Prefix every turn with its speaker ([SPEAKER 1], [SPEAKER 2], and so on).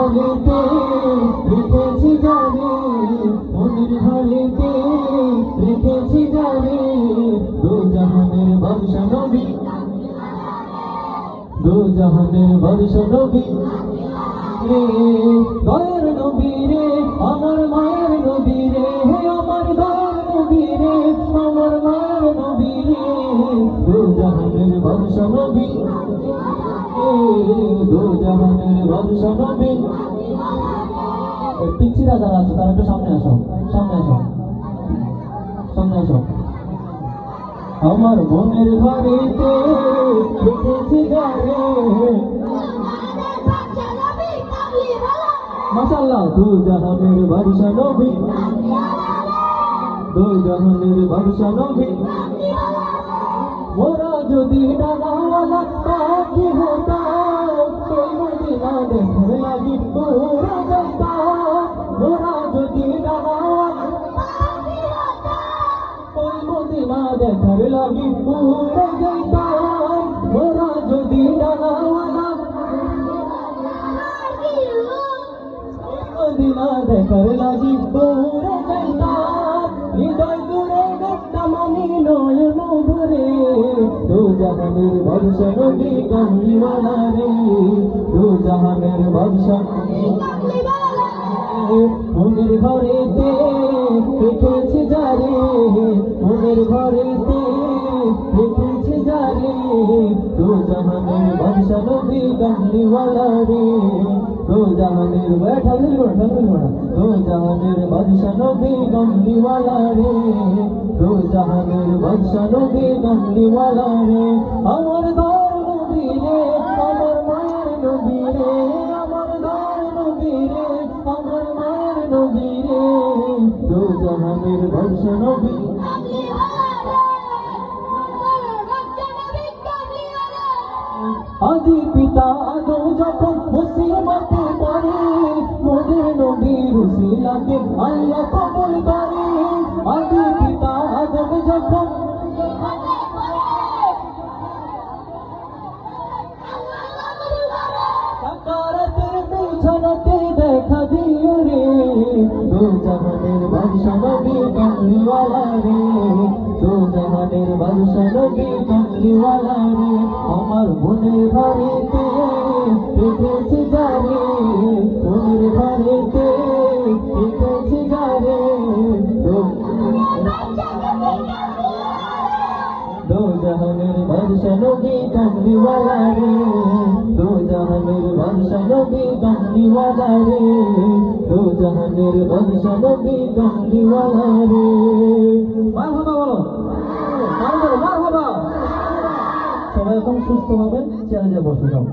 [SPEAKER 1] ঘরেতে রেখেছি জানি, মনের ঘরেতে রেখেছি জানি, দু জাহানের বাদশা নবী, দু জাহানের বাদশা নবী রে, দয়ার নবী রে, আমার মায়ের নবী রে, হে আমার দয়ার নবী রে, আমার মায়ের নবী রে, দু জাহানের বাদশা নবী, দু জাহানের বাদশা নবী। পিচ্ছিরা যারা আছে তারা একটু সামনে আসো, সামনে আসো, সামনে আসো। আমার মনের ঘরেতে রেখেছি জানি, মাশাআল্লাহ, দু জাহানের বাদশা নবী, দু জাহানের বাদশা নবী। মোরা যদি ডানাওয়ালা পাখি হতাম, ওই মদিনা দেখার লাগি উড়ে যাইতাম। মোরা যদি ডানাওয়ালা পাখি হতাম, ওই মদিনা দেখার লাগি উড়ে যাইতাম। মোরা যদি ডানাওয়ালা মদিনা দেখার লাগি উড়ে যাইতাম। হৃদয় জুড়ে দেখতাম আমি নয়ন ভরে, দু জাহানের বাদশা নবী কামলিওয়ালা রে, দু জাহানের বাদশা মনের ঘরেতে রেখেছি জানি, মনের ঘরেতে রেখেছি জানি, দু জাহানের বাদশা নবী কামলিওয়ালা রে, দু জাহানের ঠাকুর ঘোড়া, দু জাহানের বাদশা নবী কামলিওয়ালা রে, দু জাহানের বাদশা নবী কামলিওয়ালা রে। আমার দয়ার নবী রে, আমার মায়ের নবী রে, আমার দয়ার নবী রে, আমার মায়ের নবী রে, দু জাহানের বাদশা নবী। আদি পিতা আদম যখন মুসিবতে পড়ে, মোদের নবীর উসিলাতে আল্লাহ কবুল করে। আদি পিতা আদম যখন সাকারাতের বিছানাতে দেখা দিও রে, দু জাহানের বাদশা নবী কামলিওয়ালা রে, দু জাহানের বাদশা নবী কামলিওয়ালা রে। আমার মনের ঘরেতে রেখেছি জানি, মনের ঘরেতে রেখেছি জানি, দু জাহানের বাদশা নবী কামলিওয়ালা রে, দু জাহানের বাদশা নবী কামলিওয়ালা রে, দু জাহানের বাদশা নবী কামলিওয়ালা রে। মারহাবা বলো, মারহাবা। সবাই এখন সুস্থ ভাবে চেয়ারে বসে যাও।